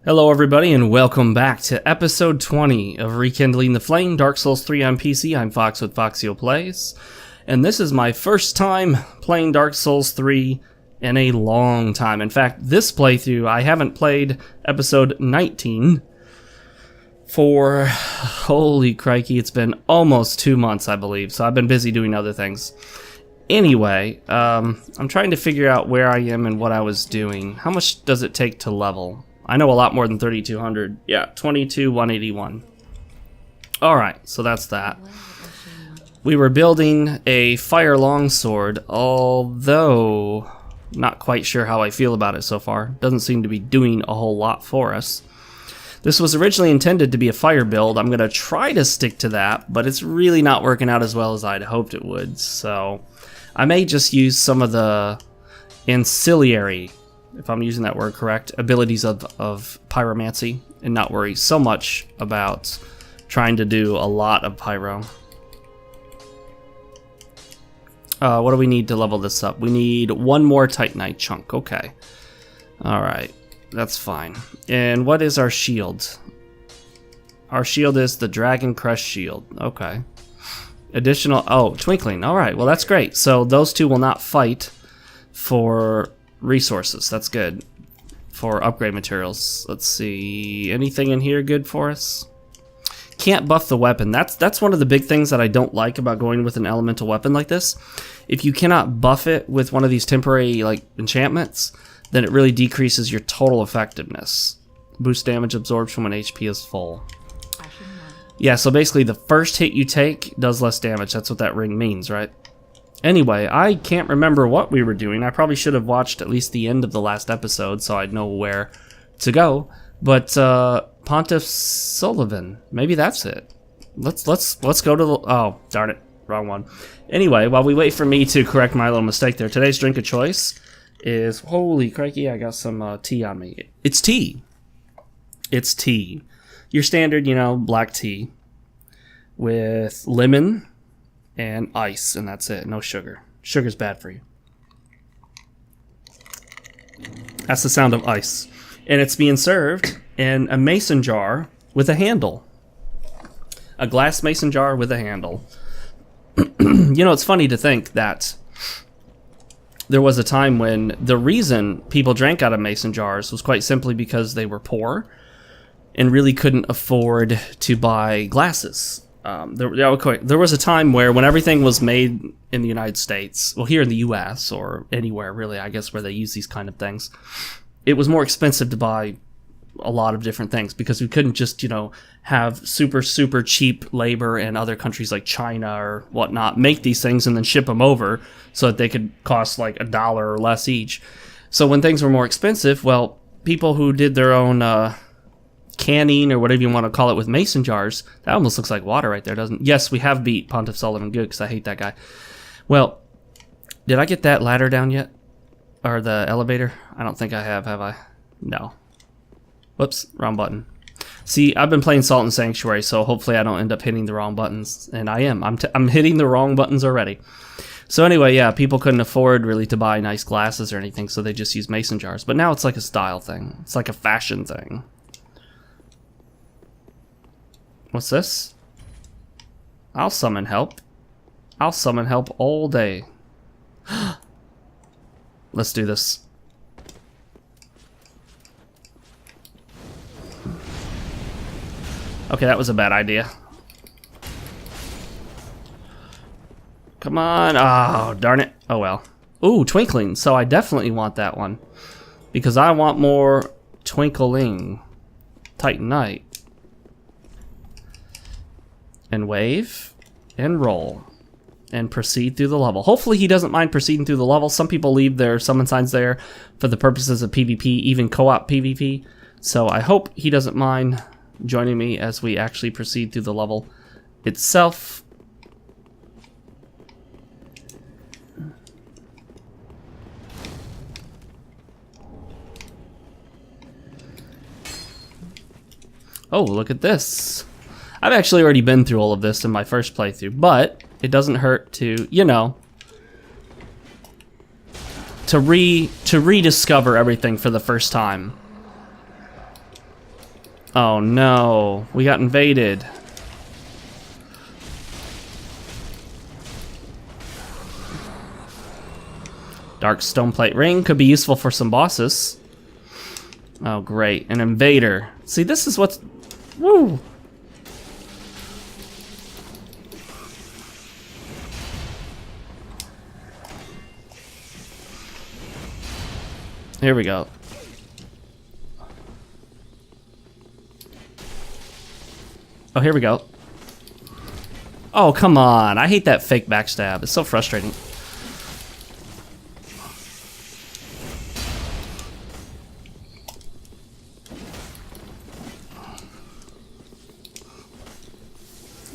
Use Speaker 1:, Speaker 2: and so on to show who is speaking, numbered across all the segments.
Speaker 1: Hello everybody and welcome back to episode 20 of Rekindling the Flame, Dark Souls 3 on PC. I'm Fox with Foxeo Plays, and this is my first time playing Dark Souls 3 in a long time. In fact, this playthrough, I haven't played episode 19 for, holy crikey, it's been almost 2 months, I believe, so I've been busy doing other things. Anyway, I'm trying to figure out where I am and what I was doing. How much does it take to level? I know a lot more than 3,200. Yeah, 22,181. Alright, so that's that. We were building a fire longsword, although not quite sure how I feel about it so far. Doesn't seem to be doing a whole lot for us. This was originally intended to be a fire build. I'm going to try to stick to that, but it's really not working out as well as I'd hoped it would. So I may just use some of the ancillary, if I'm using that word correct, abilities of pyromancy and not worry so much about trying to do a lot of pyro. What do we need to level this up? We need one more Titanite chunk. Okay. Alright. That's fine. And what is our shield? Our shield is the Dragon Crest shield. Okay. Additional... Oh, Twinkling. Alright, well that's great. So those two will not fight for resources. That's good. For upgrade materials. Let's see. Anything in here good for us? Can't buff the weapon. That's one of the big things that I don't like about going with an elemental weapon like this. If you cannot buff it with one of these temporary like enchantments, then it really decreases your total effectiveness. Boost damage absorption when HP is full. Yeah, so basically the first hit you take does less damage. That's what that ring means, right? Anyway, I can't remember what we were doing. I probably should have watched at least the end of the last episode so I'd know where to go. But Pontiff Sullivan, maybe that's it. Let's go to the... Oh, darn it, wrong one. Anyway, while we wait for me to correct my little mistake there, today's drink of choice is... Holy crikey, I got some tea on me. It's tea. It's tea. Your standard, you know, black tea with lemon and ice, and that's it. No sugar. Sugar's bad for you. That's the sound of ice. And it's being served in a mason jar with a handle. A glass mason jar with a handle. You know, it's funny to think that there was a time when the reason people drank out of mason jars was quite simply because they were poor and really couldn't afford to buy glasses. There was a time where when everything was made in the United States, well, here in the U.S. or anywhere really, I guess, where they use these kind of things, it was more expensive to buy a lot of different things because we couldn't just, you know, have super cheap labor in other countries like China or whatnot make these things and then ship them over so that they could cost like $1 or less each. So when things were more expensive, well, people who did their own canning or whatever you want to call it with mason jars, that almost looks like water right there, doesn't it? Yes, we have beat Pontiff Sullivan good because I hate that guy. Well, did I get that ladder down yet? Or the elevator? I don't think I have I? No. Whoops, wrong button. See, I've been playing Salt and Sanctuary, so hopefully I don't end up hitting the wrong buttons. And I am. I'm hitting the wrong buttons already. So anyway, yeah, people couldn't afford really to buy nice glasses or anything, so they just use mason jars. But now it's like a style thing. It's like a fashion thing. What's this? I'll summon help. I'll summon help all day. Let's do this. Okay, that was a bad idea. Come on. Oh, darn it. Oh, well. Ooh, Twinkling. So I definitely want that one. Because I want more Twinkling. Titanite. And wave. And roll. And proceed through the level. Hopefully he doesn't mind proceeding through the level. Some people leave their summon signs there for the purposes of PvP, even co-op PvP. So I hope he doesn't mind joining me as we actually proceed through the level itself. Oh, look at this. I've actually already been through all of this in my first playthrough, but it doesn't hurt to, you know, to rediscover everything for the first time. Oh no, we got invaded. Dark stone plate ring could be useful for some bosses. Oh great, an invader. See, this is what's... Woo! Here we go. Oh, here we go. Oh, come on. I hate that fake backstab. It's so frustrating.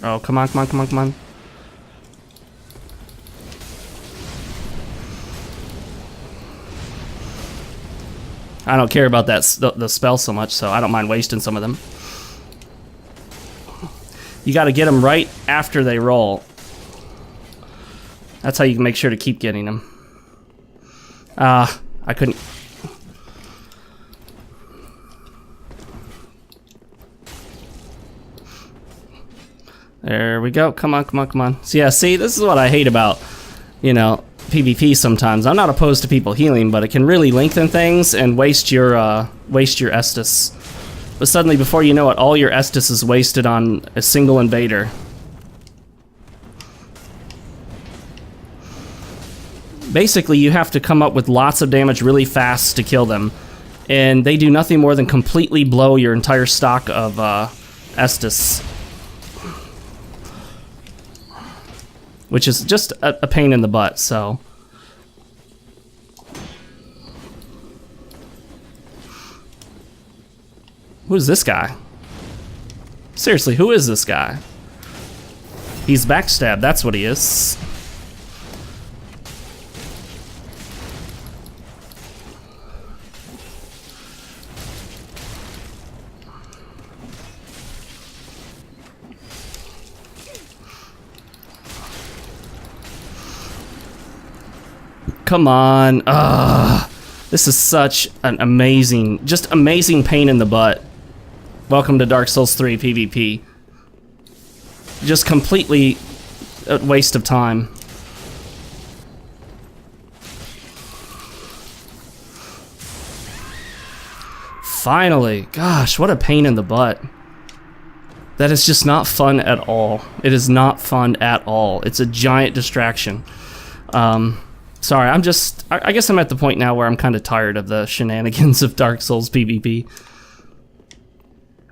Speaker 1: Oh, come on, come on, come on, come on. I don't care about that the spell so much, so I don't mind wasting some of them. You got to get them right after they roll. That's how you can make sure to keep getting them. I couldn't... There we go. Come on, come on, come on. So yeah, see, this is what I hate about, you know, PvP sometimes. I'm not opposed to people healing, but it can really lengthen things and waste your Estus. But suddenly, before you know it, all your Estus is wasted on a single invader. Basically, you have to come up with lots of damage really fast to kill them. And they do nothing more than completely blow your entire stock of Estus. Which is just a pain in the butt, so... Who's this guy? Seriously, who is this guy? He's backstabbed, that's what he is. Come on. This is such an amazing, just amazing pain in the butt. Welcome to Dark Souls 3 PvP. Just completely a waste of time. Finally. Gosh, what a pain in the butt. That is just not fun at all. It is not fun at all. It's a giant distraction. Sorry, I guess I'm at the point now where I'm kind of tired of the shenanigans of Dark Souls PvP.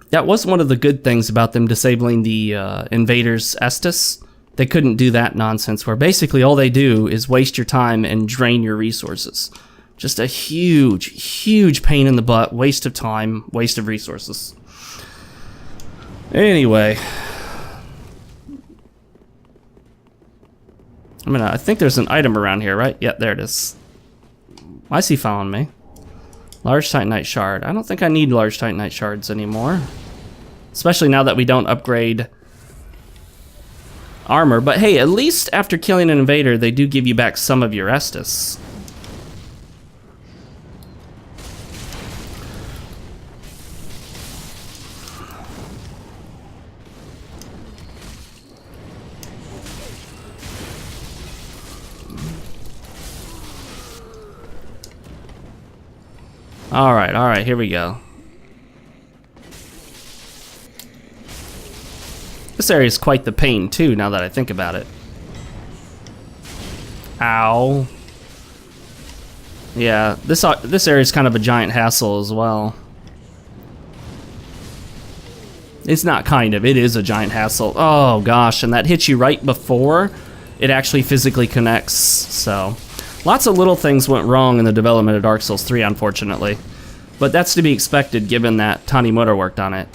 Speaker 1: That was one of the good things about them disabling the invaders' Estus. They couldn't do that nonsense where basically all they do is waste your time and drain your resources. Just a huge, huge pain in the butt, waste of time, waste of resources. Anyway... I think there's an item around here, right? Yeah, there it is. Why is he following me? Large Titanite Shard. I don't think I need large Titanite Shards anymore. Especially now that we don't upgrade armor. But hey, at least after killing an invader, they do give you back some of your Estus. Alright, here we go. This area is quite the pain, too, now that I think about it. Ow. Yeah, this area is kind of a giant hassle as well. It's not kind of, it is a giant hassle. Oh gosh, and that hits you right before it actually physically connects, so... Lots of little things went wrong in the development of Dark Souls 3, unfortunately. But that's to be expected, given that Tanimura worked on it.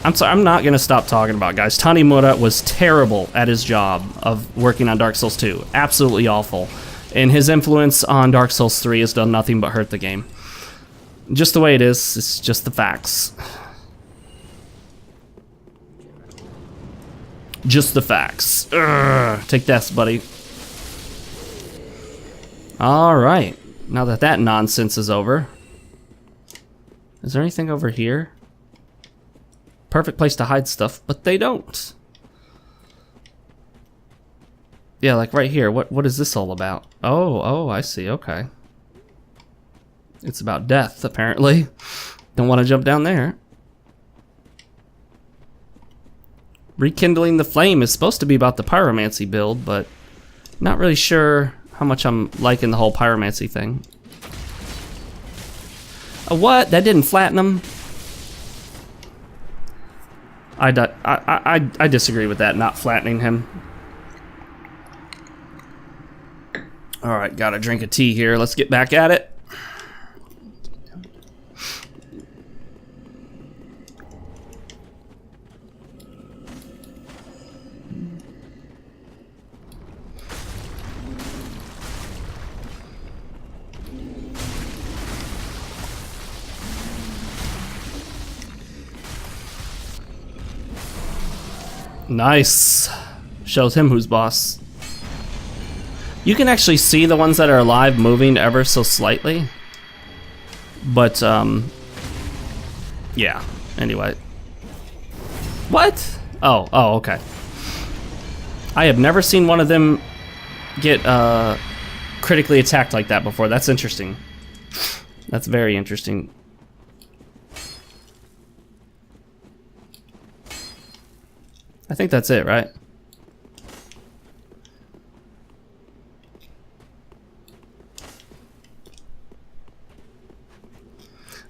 Speaker 1: I'm sorry, I'm not going to stop talking about it, guys. Tanimura was terrible at his job of working on Dark Souls 2. Absolutely awful. And his influence on Dark Souls 3 has done nothing but hurt the game. Just the way it is, it's just the facts. Just the facts. Urgh, take this, buddy. Alright, now that that nonsense is over. Is there anything over here? perfect place to hide stuff, but they don't. Yeah, like right here. What is this all about? Oh, I see. Okay. It's about death, apparently. Don't want to jump down there. Rekindling the Flame is supposed to be about the pyromancy build, but not really sure how much I'm liking the whole pyromancy thing. What? That didn't flatten him? I disagree with that, not flattening him. Alright, got a drink of tea here. Let's get back at it. Nice. Shows him who's boss. You can actually see the ones that are alive moving ever so slightly. But, yeah. Anyway. What? Oh, okay. I have never seen one of them get, critically attacked like that before. That's interesting. That's very interesting. I think that's it, right?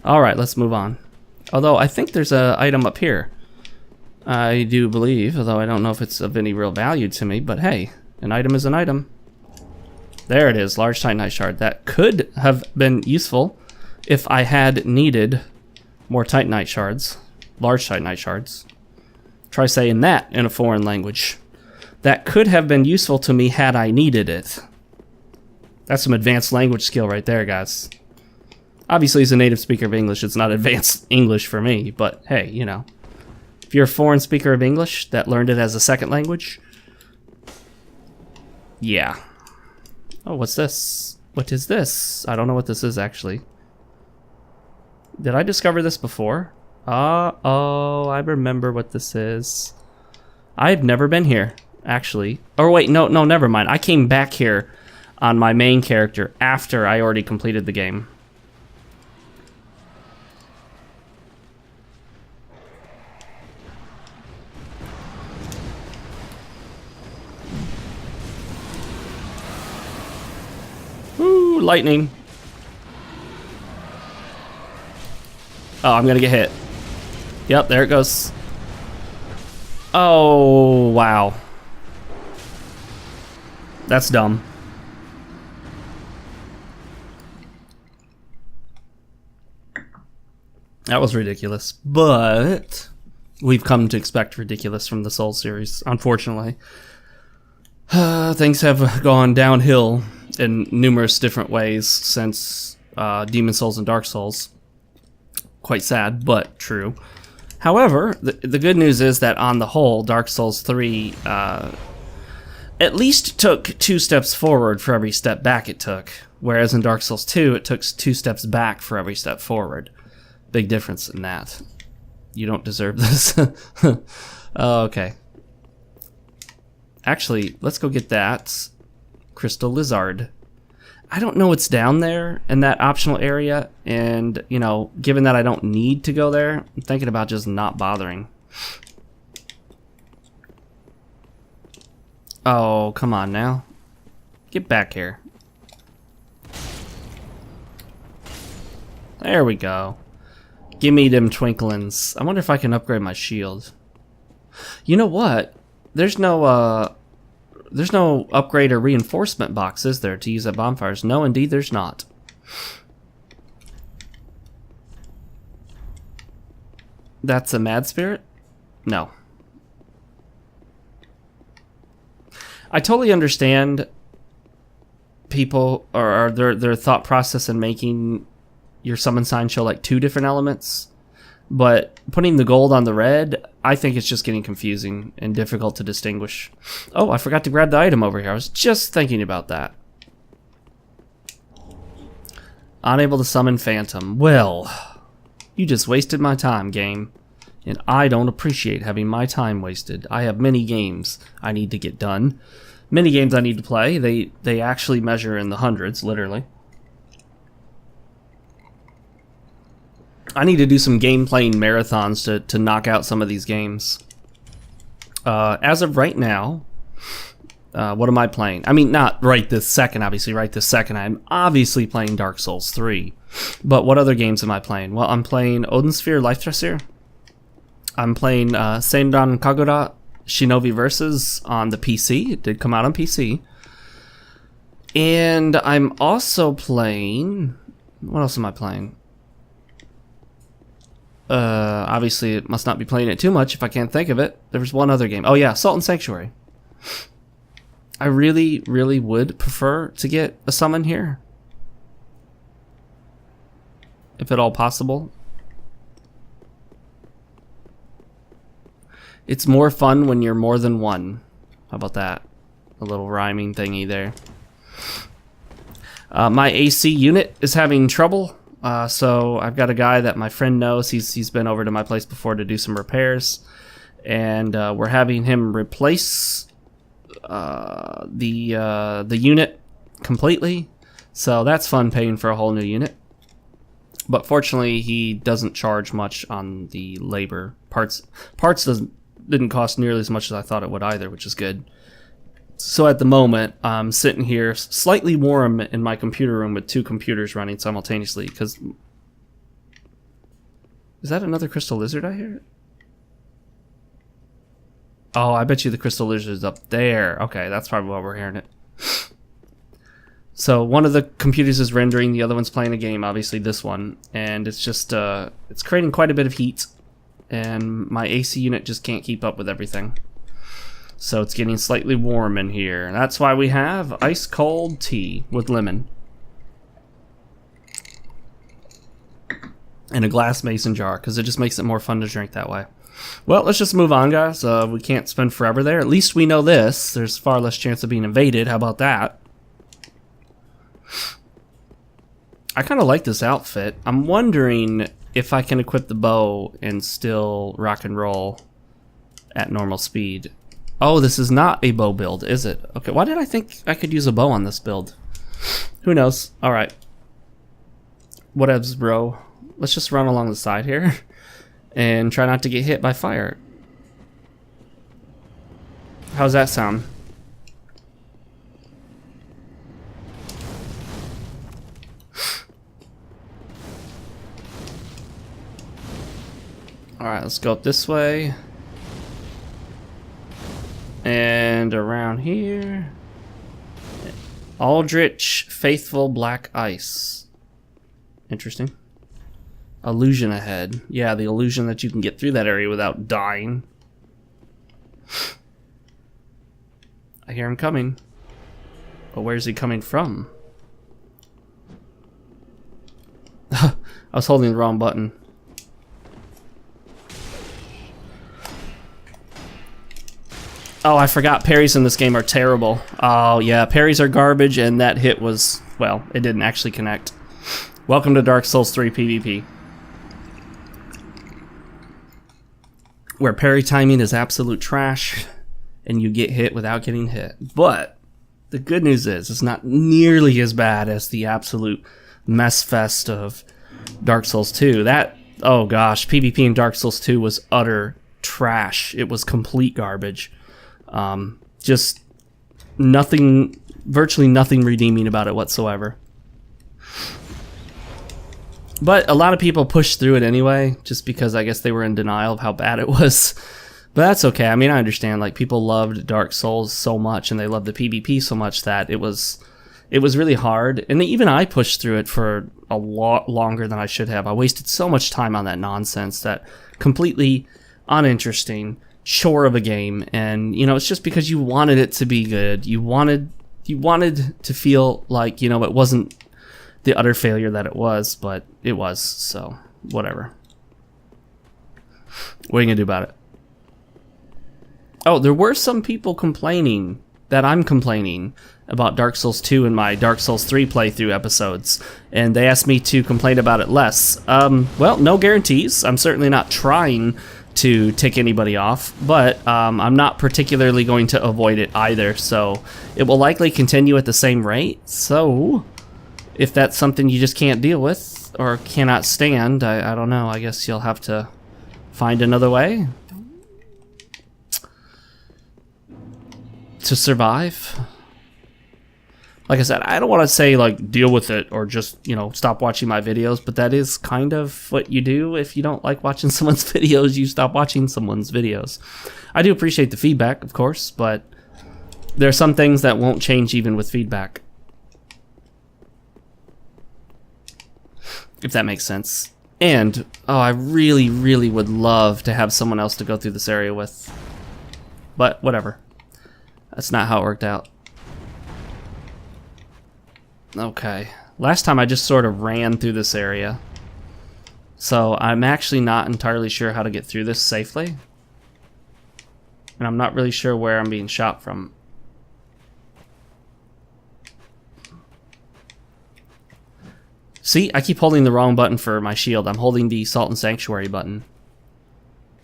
Speaker 1: Alright, let's move on. Although, I think there's an item up here. I do believe, although I don't know if it's of any real value to me, but hey, an item is an item. There it is, large titanite shard. That could have been useful if I had needed more titanite shards. Large titanite shards. Try saying that in a foreign language. That could have been useful to me had I needed it. That's some advanced language skill right there, guys. Obviously, as a native speaker of English, it's not advanced English for me, but hey, you know. If you're a foreign speaker of English that learned it as a second language, yeah. Oh, what's this? What is this? I don't know what this is, actually. Did I discover this before? Oh, I remember what this is. I've never been here, actually. Or wait, no, never mind. I came back here on my main character after I already completed the game. Ooh, lightning. Oh, I'm gonna get hit. Yep, there it goes. Oh, wow. That's dumb. That was ridiculous. But we've come to expect ridiculous from the Souls series, unfortunately. Things have gone downhill in numerous different ways since Demon Souls and Dark Souls. Quite sad, but true. However, the good news is that on the whole, Dark Souls 3 at least took 2 steps forward for every step back it took. Whereas in Dark Souls 2, it took 2 steps back for every step forward. Big difference in that. You don't deserve this. Oh, okay. Actually, let's go get that Crystal Lizard. I don't know what's down there in that optional area, and, you know, given that I don't need to go there, I'm thinking about just not bothering. Oh, come on now. Get back here. There we go. Gimme them twinklings. I wonder if I can upgrade my shield. You know what? There's no upgrade or reinforcement box, is there, to use at bonfires? No, indeed, there's not. That's a mad spirit? No. I totally understand people or their thought process in making your summon sign show like 2 different elements, but putting the gold on the red, I think it's just getting confusing and difficult to distinguish. Oh, I forgot to grab the item over here. I was just thinking about that. Unable to summon Phantom. Well, you just wasted my time, game. And I don't appreciate having my time wasted. I have many games I need to get done. Many games I need to play. They actually measure in the hundreds, literally. I need to do some game playing marathons to knock out some of these games. As of right now, what am I playing? I mean, not right this second, obviously. Right this second, I'm obviously playing Dark Souls 3. But what other games am I playing? Well, I'm playing Odin Sphere Life Thrasier. I'm playing Senran Kagura Shinobi Versus on the PC. It did come out on PC. And I'm also playing... What else am I playing? Obviously, it must not be playing it too much if I can't think of it. There was one other game. Oh yeah, Salt and Sanctuary. I really, really would prefer to get a summon here. If at all possible. It's more fun when you're more than one. How about that? A little rhyming thingy there. My AC unit is having trouble. So I've got a guy that my friend knows. He's been over to my place before to do some repairs. And we're having him replace the unit completely. So that's fun, paying for a whole new unit. But fortunately, he doesn't charge much on the labor. Parts didn't cost nearly as much as I thought it would either, which is good. So at the moment, I'm sitting here slightly warm in my computer room with two computers running simultaneously. Because is that another crystal lizard I hear? Oh, I bet you the crystal lizard is up there. Okay, that's probably why we're hearing it. So one of the computers is rendering, the other one's playing a game, obviously this one, and it's just it's creating quite a bit of heat, and my AC unit just can't keep up with everything. So it's getting slightly warm in here. That's why we have ice cold tea with lemon. And a glass mason jar, because it just makes it more fun to drink that way. Well, let's just move on, guys. We can't spend forever there. At least we know this. There's far less chance of being invaded. How about that? I kind of like this outfit. I'm wondering if I can equip the bow and still rock and roll at normal speed. Oh, this is not a bow build, is it? Okay, why did I think I could use a bow on this build? Who knows? Alright. Whatevs, bro. Let's just run along the side here and try not to get hit by fire. How's that sound? Alright, let's go up this way. And around here. Aldrich Faithful Black Ice. Interesting. Illusion ahead. Yeah, the illusion that you can get through that area without dying. I hear him coming. But where's he coming from? I was holding the wrong button. Oh, I forgot parries in this game are terrible. Oh, yeah, parries are garbage, and that hit was, well, it didn't actually connect. Welcome to Dark Souls 3 PvP. Where parry timing is absolute trash, and you get hit without getting hit. But the good news is, it's not nearly as bad as the absolute mess fest of Dark Souls 2. That, oh gosh, PvP in Dark Souls 2 was utter trash. It was complete garbage. Just nothing, virtually nothing redeeming about it whatsoever. But a lot of people pushed through it anyway, just because I guess they were in denial of how bad it was. But that's okay. I mean, I understand. Like, people loved Dark Souls so much, and they loved the PvP so much that it was really hard. And even I pushed through it for a lot longer than I should have. I wasted so much time on that nonsense, that completely uninteresting chore of a game. And you know, it's just because you wanted it to be good. You wanted to feel like, you know, it wasn't the utter failure that it was, but it was. So whatever. What are you gonna do about it? Oh, there were some people complaining that I'm complaining about Dark Souls 2 in my Dark Souls 3 playthrough episodes, and they asked me to complain about it less. Well, no guarantees. I'm certainly not trying to tick anybody off, but I'm not particularly going to avoid it either, so it will likely continue at the same rate. So if that's something you just can't deal with or cannot stand, I don't know, I guess you'll have to find another way to survive. Like I said, I don't want to say, like, deal with it or just, you know, stop watching my videos, but that is kind of what you do. If you don't like watching someone's videos, you stop watching someone's videos. I do appreciate the feedback, of course, but there are some things that won't change even with feedback. If that makes sense. And, oh, I really, really would love to have someone else to go through this area with. But, whatever. That's not how it worked out. Okay. Last time I just sort of ran through this area. So I'm actually not entirely sure how to get through this safely. And I'm not really sure where I'm being shot from. See, I keep holding the wrong button for my shield. I'm holding the Salt and Sanctuary button.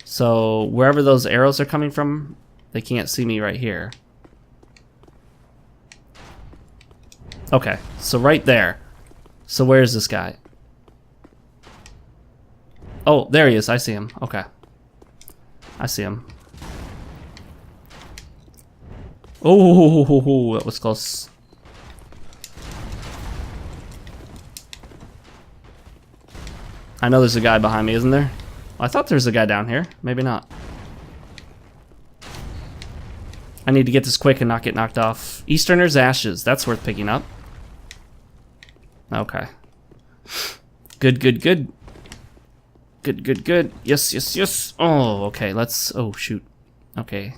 Speaker 1: So wherever those arrows are coming from, they can't see me right here. Okay, so right there. So where's this guy? Oh, there he is. I see him. Okay. I see him. Oh, that was close. I know there's a guy behind me, isn't there? Well, I thought there was a guy down here. Maybe not. I need to get this quick and not get knocked off. Easterner's Ashes. That's worth picking up. Okay. Good, good, good. Good, good, good. Yes, yes, yes. Oh, okay. Let's... Oh, shoot. Okay.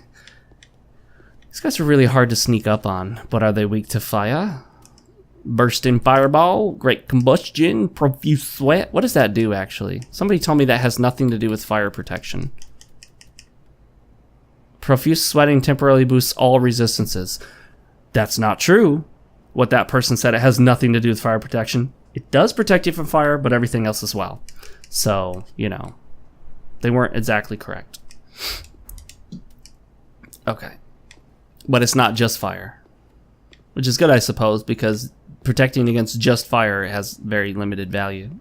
Speaker 1: These guys are really hard to sneak up on, but are they weak to fire? Bursting Fireball, Great Combustion, Profuse Sweat. What does that do, actually? Somebody told me that has nothing to do with fire protection. Profuse Sweating temporarily boosts all resistances. That's not true. What that person said, it has nothing to do with fire protection. It does protect you from fire, but everything else as well. So, you know, they weren't exactly correct. Okay. But it's not just fire. Which is good, I suppose, because protecting against just fire has very limited value.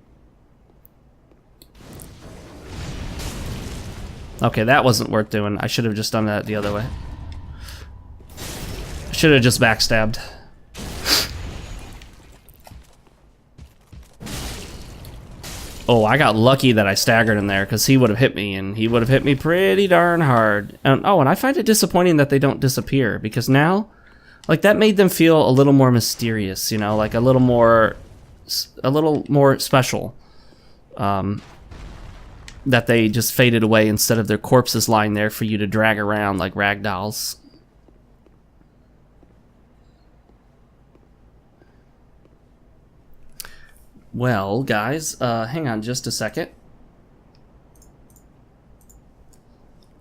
Speaker 1: Okay, that wasn't worth doing. I should have just done that the other way. I should have just backstabbed. Oh, I got lucky that I staggered him there, because he would have hit me, and he would have hit me pretty darn hard. And, oh, and I find it disappointing that they don't disappear, because now, like, that made them feel a little more mysterious, you know, like a little more special. That they just faded away instead of their corpses lying there for you to drag around like rag dolls. Well, guys, hang on just a second.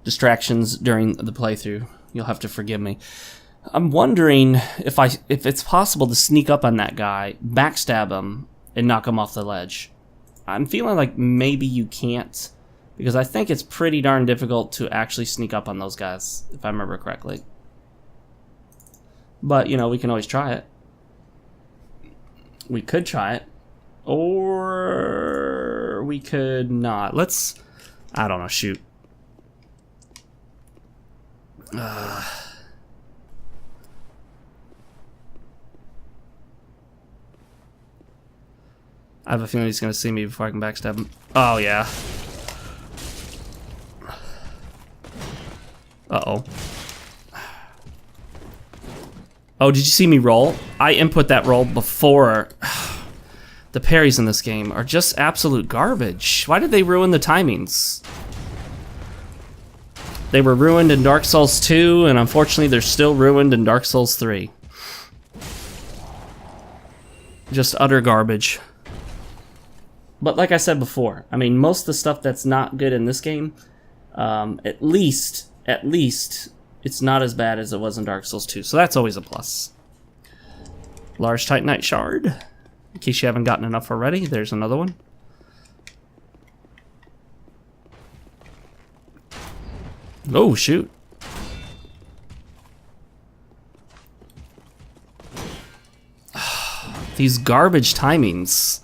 Speaker 1: Distractions during the playthrough. You'll have to forgive me. I'm wondering if it's possible to sneak up on that guy, backstab him, and knock him off the ledge. I'm feeling like maybe you can't, because I think it's pretty darn difficult to actually sneak up on those guys, if I remember correctly. But, you know, we can always try it. We could try it. Or we could not. Let's... I don't know, shoot. I have a feeling he's going to see me before I can backstab him. Oh, yeah. Uh-oh. Oh, did you see me roll? I input that roll before... The parries in this game are just absolute garbage. Why did they ruin the timings? They were ruined in Dark Souls 2, and unfortunately they're still ruined in Dark Souls 3. Just utter garbage. But like I said before, I mean, most of the stuff that's not good in this game, at least it's not as bad as it was in Dark Souls 2, so that's always a plus. Large Titanite Shard. In case you haven't gotten enough already, there's another one. Oh, shoot. These garbage timings.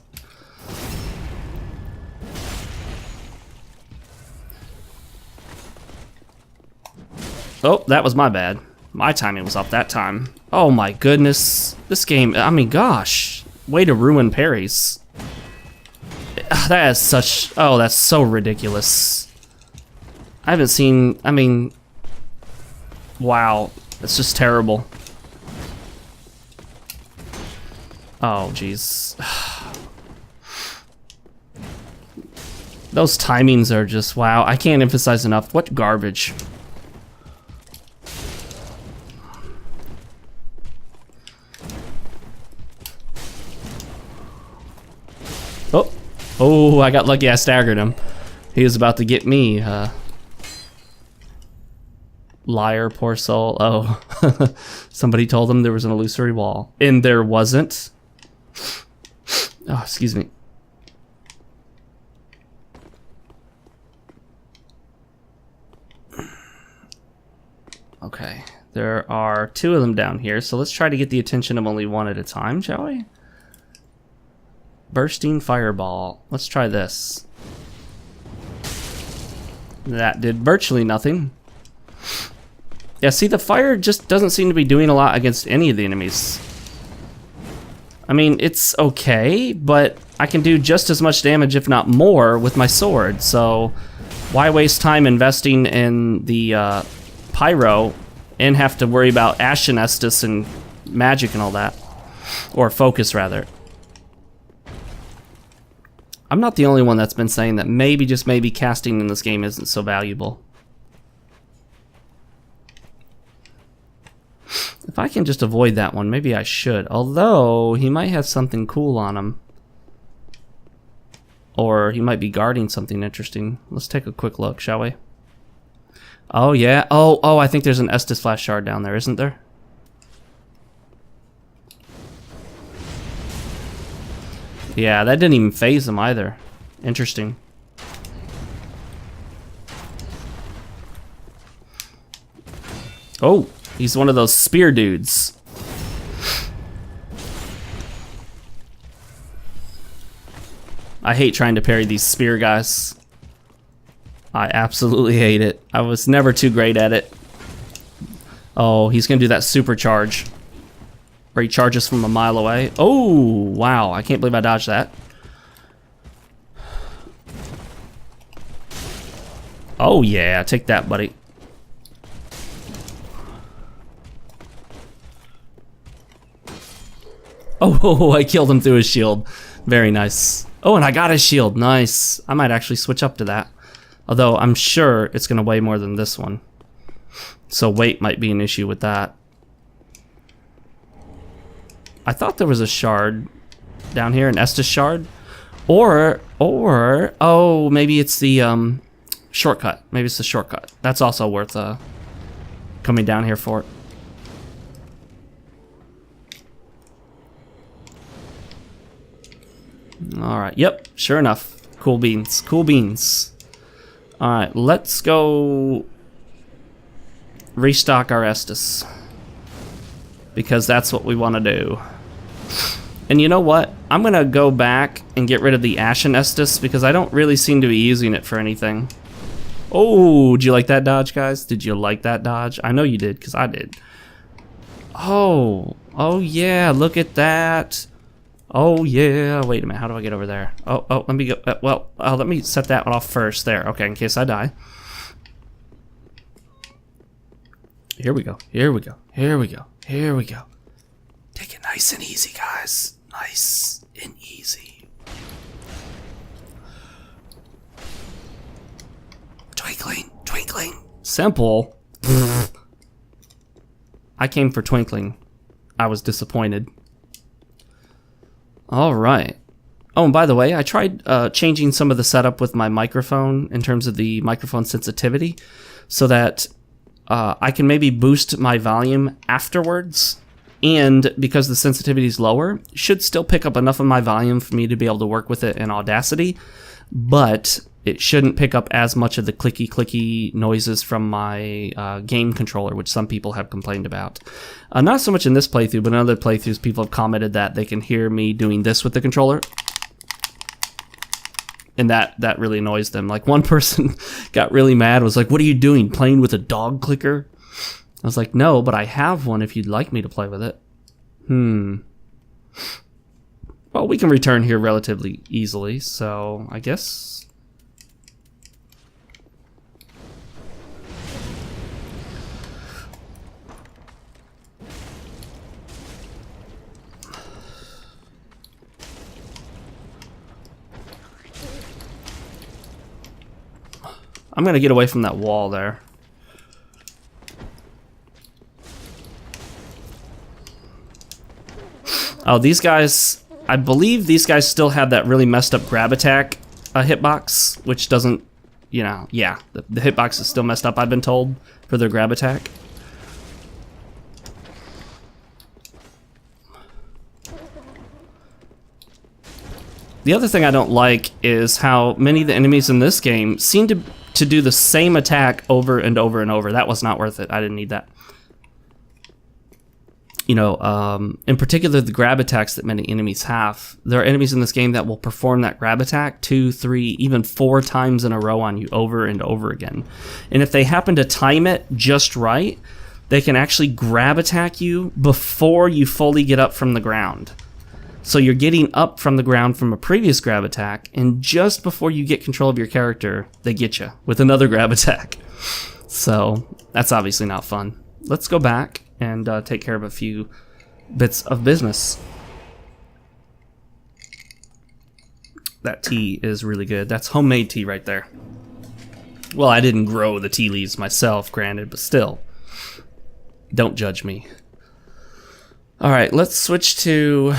Speaker 1: Oh, that was my bad. My timing was off that time. Oh my goodness. This game, I mean, gosh. Way to ruin parries. That is such... Oh, that's so ridiculous. I haven't seen... I mean... Wow. That's just terrible. Oh, jeez. Those timings are just... Wow. I can't emphasize enough. What garbage. Oh, oh! I got lucky. I staggered him. He was about to get me. Liar, poor soul. Oh, somebody told him there was an illusory wall, and there wasn't. Oh, excuse me. Okay, there are 2 of them down here, so let's try to get the attention of only one at a time, shall we? Bursting Fireball. Let's try this. That did virtually nothing. Yeah, see, the fire just doesn't seem to be doing a lot against any of the enemies. I mean, it's okay, but I can do just as much damage, if not more, with my sword, so why waste time investing in the pyro and have to worry about Ashen Estus and magic and all that? Or focus, rather. I'm not the only one that's been saying that maybe, just maybe, casting in this game isn't so valuable. If I can just avoid that one, maybe I should. Although, he might have something cool on him. Or he might be guarding something interesting. Let's take a quick look, shall we? Oh, yeah. Oh, I think there's an Estus Flash Shard down there, isn't there? Yeah, that didn't even phase him either. Interesting. Oh, he's one of those spear dudes. I hate trying to parry these spear guys. I absolutely hate it. I was never too great at it. Oh, he's gonna do that supercharge. Where he charges from a mile away. Oh, wow. I can't believe I dodged that. Oh, yeah. Take that, buddy. Oh, I killed him through his shield. Very nice. Oh, and I got his shield. Nice. I might actually switch up to that. Although, I'm sure it's going to weigh more than this one. So weight might be an issue with that. I thought there was a shard down here, an Estus shard. Or, oh, maybe it's the shortcut. Maybe it's the shortcut. That's also worth coming down here for. Alright, yep, sure enough. Cool beans, cool beans. Alright, let's go restock our Estus. Because that's what we want to do. And you know what? I'm going to go back and get rid of the Ashen Estus because I don't really seem to be using it for anything. Oh, did you like that dodge, guys? Did you like that dodge? I know you did because I did. Oh, yeah, look at that. Oh, yeah. Wait a minute. How do I get over there? Oh, let me go. Let me set that one off first. There. Okay, in case I die. Here we go. Here we go. Here we go. Here we go. Take it nice and easy, guys. Nice and easy. Twinkling, twinkling. Simple. I came for twinkling. I was disappointed. All right. Oh, and by the way, I tried changing some of the setup with my microphone in terms of the microphone sensitivity so that I can maybe boost my volume afterwards, and because the sensitivity is lower, should still pick up enough of my volume for me to be able to work with it in Audacity, but it shouldn't pick up as much of the clicky noises from my game controller, which some people have complained about. Not so much in this playthrough, but in other playthroughs, people have commented that they can hear me doing this with the controller, and that really annoys them. Like, one person got really mad, was like, "What are you doing, playing with a dog clicker?" I was like, "No, but I have one if you'd like me to play with it." Well, we can return here relatively easily, so I guess... I'm gonna get away from that wall there. Oh, these guys, I believe these guys still have that really messed up grab attack hitbox, which doesn't, you know, yeah, the hitbox is still messed up, I've been told, for their grab attack. The other thing I don't like is how many of the enemies in this game seem to do the same attack over and over and over. That was not worth it. I didn't need that. You know, in particular, the grab attacks that many enemies have. There are enemies in this game that will perform that grab attack 2, 3, even 4 times in a row on you over and over again. And if they happen to time it just right, they can actually grab attack you before you fully get up from the ground. So you're getting up from the ground from a previous grab attack, and just before you get control of your character, they get you with another grab attack. So that's obviously not fun. Let's go back and take care of a few bits of business. That tea is really good. That's homemade tea right there. Well, I didn't grow the tea leaves myself, granted, but still. Don't judge me. Alright, let's switch to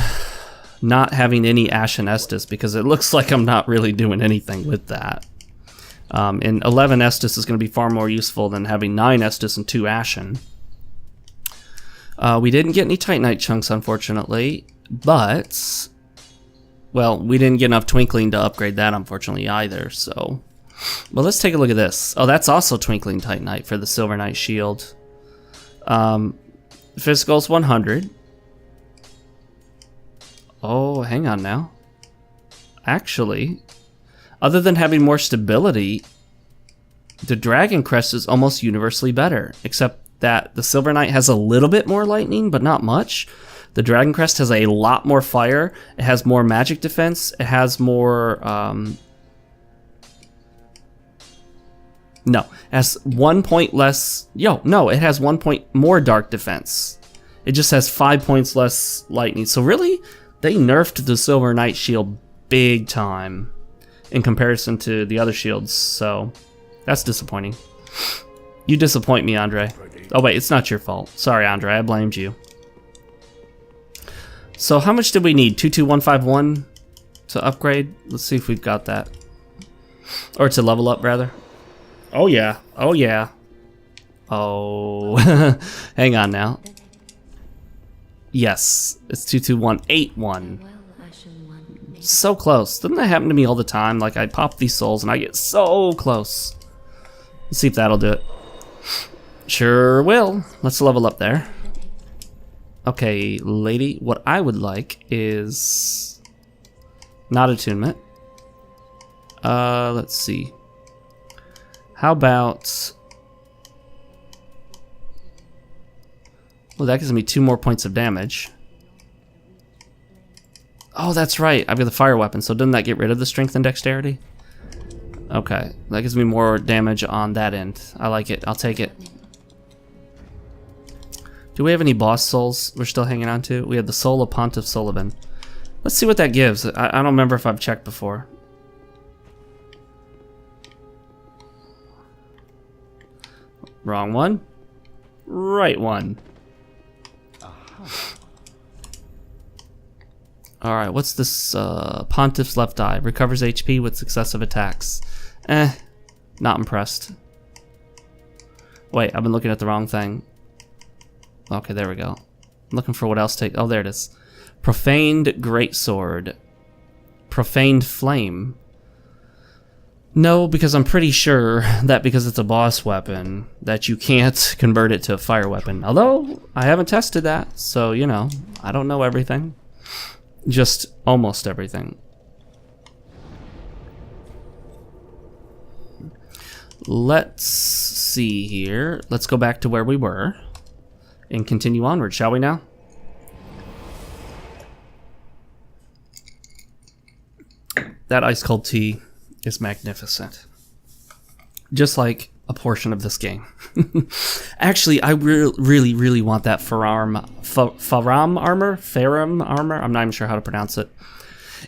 Speaker 1: not having any Ashen Estus, because it looks like I'm not really doing anything with that. And 11 Estus is going to be far more useful than having 9 Estus and 2 Ashen. We didn't get any Titanite chunks, unfortunately, but... well, we didn't get enough Twinkling to upgrade that, unfortunately, either, so... well, let's take a look at this. Oh, that's also Twinkling Titanite for the Silver Knight Shield. Physical's 100. Oh, hang on now. Actually, other than having more stability, the Dragon Crest is almost universally better, except that the Silver Knight has a little bit more lightning, but not much. The Dragon Crest has a lot more fire, it has more magic defense, it has more... no, it has 1 point less... it has 1 point more dark defense. It just has 5 points less lightning. So really, they nerfed the Silver Knight shield big time in comparison to the other shields, so that's disappointing. You disappoint me, Andre. Oh wait, it's not your fault. Sorry, Andre, I blamed you. So how much did we need? 22151 to upgrade? Let's see if we've got that. Or to level up, rather. Oh yeah, oh yeah. Oh, hang on now. Yes, it's 22181. So close. Doesn't that happen to me all the time? Like, I pop these souls and I get so close. Let's see if that'll do it. Sure will. Let's level up there. Okay, lady, what I would like is not attunement. Let's see. How about... well, that gives me 2 more points of damage. Oh, that's right. I've got the fire weapon, so doesn't that get rid of the strength and dexterity? Okay, that gives me more damage on that end. I like it. I'll take it. Do we have any boss souls we're still hanging on to? We have the soul of Pontiff Sullivan. Let's see what that gives. I don't remember if I've checked before. Wrong one. Right one. Alright, what's this? Pontiff's left eye. Recovers HP with successive attacks. Not impressed. Wait, I've been looking at the wrong thing. Okay, there we go. I'm looking for what else take. Oh, there it is. Profaned Greatsword. Profaned Flame. No, because I'm pretty sure that because it's a boss weapon, that you can't convert it to a fire weapon. Although, I haven't tested that, so, you know, I don't know everything. Just almost everything. Let's see here. Let's go back to where we were and continue onward, shall we now? That ice cold tea is magnificent. Just like a portion of this game. Actually, I really want that Faram armor? I'm not even sure how to pronounce it.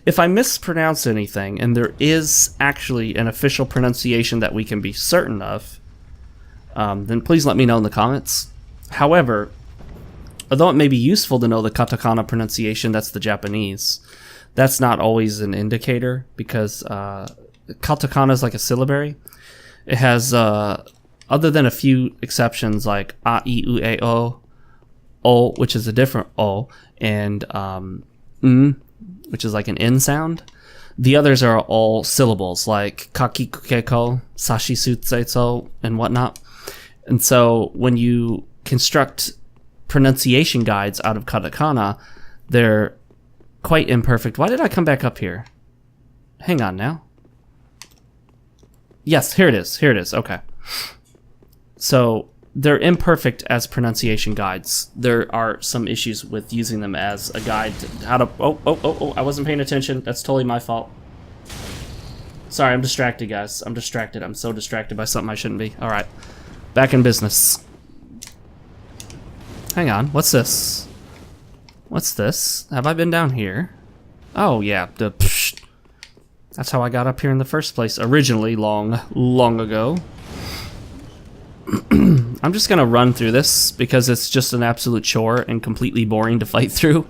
Speaker 1: If I mispronounce anything, and there is actually an official pronunciation that we can be certain of, then please let me know in the comments. However, although it may be useful to know the katakana pronunciation, that's the Japanese, that's not always an indicator, because katakana is like a syllabary. It has, other than a few exceptions like a, I, U, E, O, which is a different O, and which is like an N sound. The others are all syllables, like kakikukeko, sashitsutsetso, and whatnot. And so when you construct pronunciation guides out of katakana, they're quite imperfect. Why did I come back up here? Hang on now. Yes, here it is. Here it is. Okay. So they're imperfect as pronunciation guides. There are some issues with using them as a guide to how to... Oh, I wasn't paying attention. That's totally my fault. Sorry, I'm distracted, guys. I'm distracted. I'm so distracted by something I shouldn't be. All right. Back in business. Hang on. What's this? What's this? Have I been down here? Oh, yeah. That's how I got up here in the first place. Originally, long ago. I'm just gonna run through this because it's just an absolute chore and completely boring to fight through.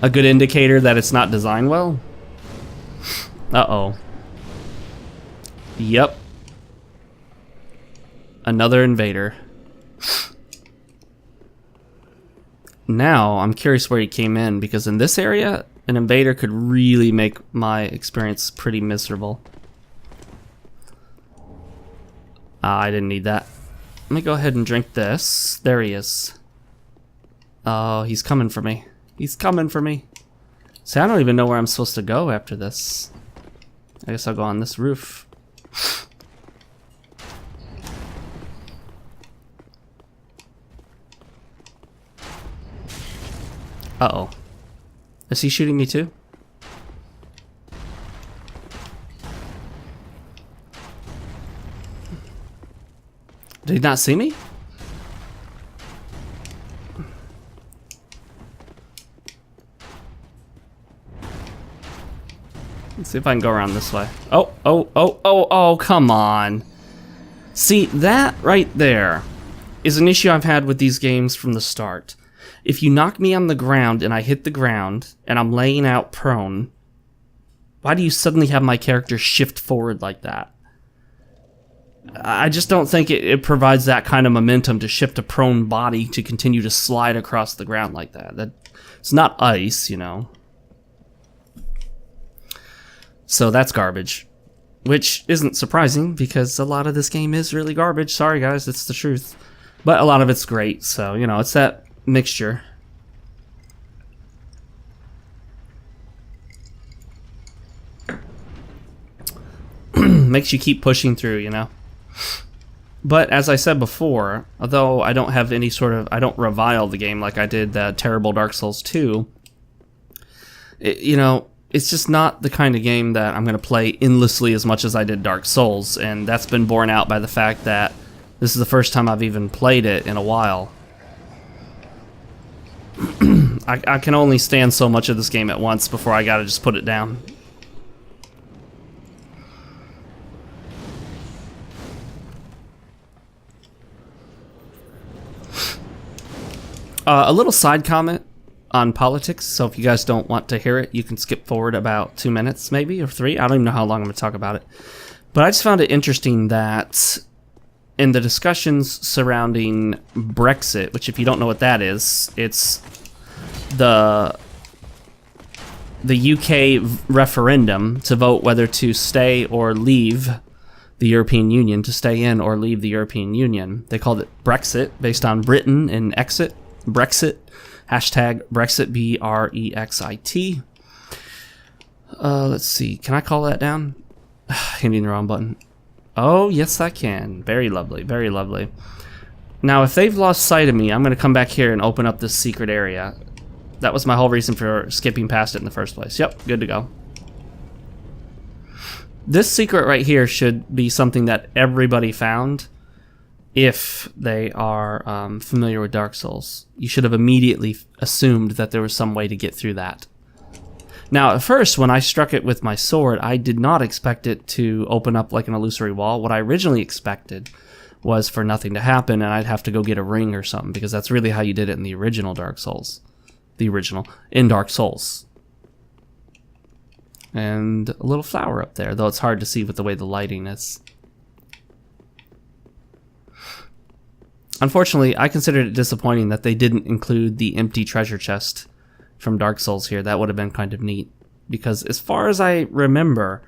Speaker 1: A good indicator that it's not designed well. Uh-oh. Yep. Another invader. Now, I'm curious where he came in, because in this area, an invader could really make my experience pretty miserable. I didn't need that. Let me go ahead and drink this. There he is. Oh, he's coming for me. He's coming for me. See, I don't even know where I'm supposed to go after this. I guess I'll go on this roof. Uh-oh. Is he shooting me too? Did he not see me? Let's see if I can go around this way. Oh, come on. See, that right there is an issue I've had with these games from the start. If you knock me on the ground and I hit the ground and I'm laying out prone, why do you suddenly have my character shift forward like that? I just don't think it provides that kind of momentum to shift a prone body to continue to slide across the ground like that. It's not ice, you know. So that's garbage. Which isn't surprising, because a lot of this game is really garbage. Sorry guys, it's the truth. But a lot of it's great, so, you know, it's that mixture. Makes you keep pushing through, you know. But as I said before, although I don't have any sort of... I don't revile the game like I did that terrible Dark Souls 2. You know, it's just not the kind of game that I'm going to play endlessly as much as I did Dark Souls. And that's been borne out by the fact that this is the first time I've even played it in a while. I can only stand so much of this game at once before I gotta just put it down. A little side comment on politics, so if you guys don't want to hear it, you can skip forward about 2 minutes, maybe, or 3. I don't even know how long I'm going to talk about it. But I just found it interesting that in the discussions surrounding Brexit, which if you don't know what that is, it's the UK referendum to vote whether to stay or leave the European Union, to stay in or leave the European Union. They called it Brexit, based on Britain and exit. Brexit. Hashtag Brexit, BREXIT. Let's see. Can I call that down? Hitting the wrong button. Oh, yes, I can. Very lovely. Very lovely. Now, if they've lost sight of me, I'm going to come back here and open up this secret area. That was my whole reason for skipping past it in the first place. Yep, good to go. This secret right here should be something that everybody found if they are familiar with Dark Souls. You should have immediately assumed that there was some way to get through that. Now, at first, when I struck it with my sword, I did not expect it to open up like an illusory wall. What I originally expected was for nothing to happen, and I'd have to go get a ring or something, because that's really how you did it in the original Dark Souls. In Dark Souls. And a little flower up there, though it's hard to see with the way the lighting is. Unfortunately, I considered it disappointing that they didn't include the empty treasure chest from Dark Souls here. That would have been kind of neat, because as far as I remember,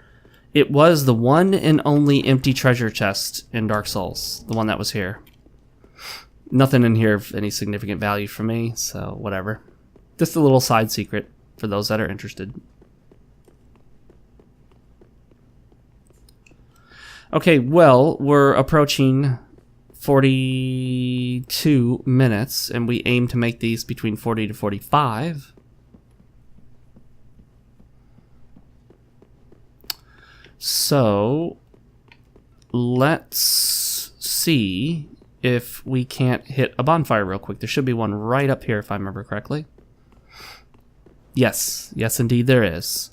Speaker 1: it was the one and only empty treasure chest in Dark Souls, the one that was here. Nothing in here of any significant value for me, so whatever. Just a little side secret for those that are interested. Okay, well, we're approaching 42 minutes, and we aim to make these between 40 to 45. So, let's see if we can't hit a bonfire real quick. There should be one right up here if I remember correctly. Yes, yes indeed there is.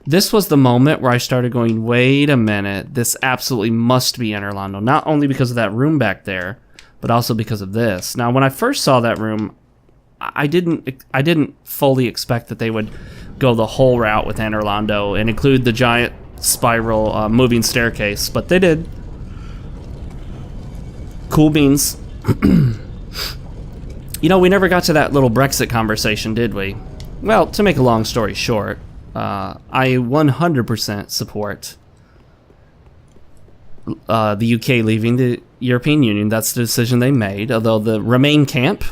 Speaker 1: This was the moment where I started going, wait a minute, this absolutely must be Enter Londo. Not only because of that room back there, but also because of this. Now, when I first saw that room, I didn't fully expect that they would go the whole route with Enter Londo and include the giant spiral moving staircase, but they did. Cool beans. You know, we never got to that little Brexit conversation, did we? Well, to make a long story short, I 100% support the UK leaving the European Union. That's the decision they made, although the Remain camp,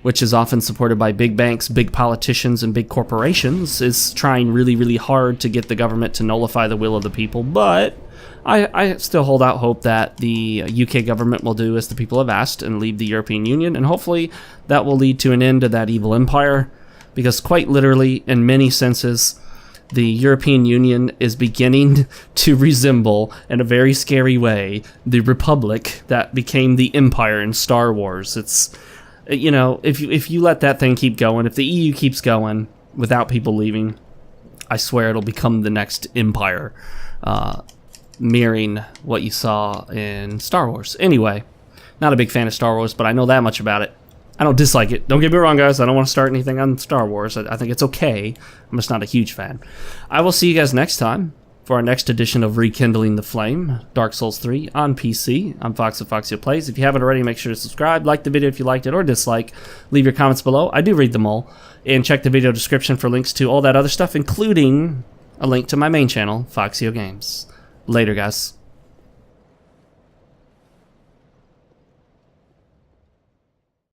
Speaker 1: which is often supported by big banks, big politicians, and big corporations, is trying really, really hard to get the government to nullify the will of the people. But I still hold out hope that the UK government will do as the people have asked and leave the European Union, and hopefully that will lead to an end to that evil empire, because quite literally, in many senses, the European Union is beginning to resemble, in a very scary way, the Republic that became the Empire in Star Wars. It's, you know, if you let that thing keep going, if the EU keeps going without people leaving, I swear it'll become the next Empire, mirroring what you saw in Star Wars. Anyway, not a big fan of Star Wars, but I know that much about it. I don't dislike it. Don't get me wrong, guys. I don't want to start anything on Star Wars. I think it's okay. I'm just not a huge fan. I will see you guys next time for our next edition of Rekindling the Flame, Dark Souls 3 on PC. I'm Fox of Foxeo Plays. If you haven't already, make sure to subscribe, like the video if you liked it or dislike. Leave your comments below. I do read them all. And check the video description for links to all that other stuff, including a link to my main channel, FoxeoGames. Later, guys.